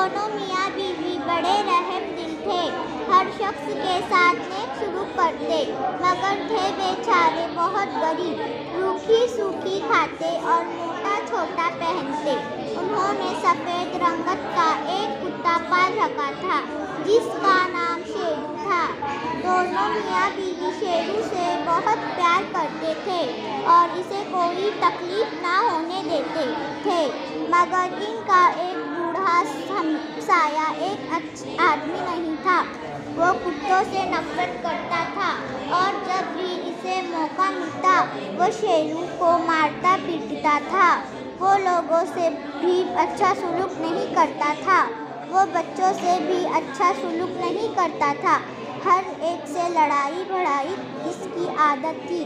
दोनों मियाँ बीवी बड़े रहमदिल थे। हर शख्स के साथ नेक सलूक करते, मगर थे बेचारे बहुत गरीब, रूखी सूखी खाते और मोटा छोटा पहनते। उन्होंने सफ़ेद रंगत का एक कुत्ता पाल रखा था, जिसका नाम शेरू था। दोनों मियाँ बीवी शेरू से बहुत प्यार करते थे और इसे कोई तकलीफ ना होने देते थे, मगर इनका एक बूढ़ा हमसाया एक अच्छा आदमी नहीं था। वो कुत्तों से नफरत करता था और जब भी इसे मौका मिलता वो शेरू को मारता पीटता था। वो लोगों से भी अच्छा सलूक नहीं करता था, वो बच्चों से भी अच्छा सलूक नहीं करता था। हर एक से लड़ाई भड़ाई इसकी आदत थी।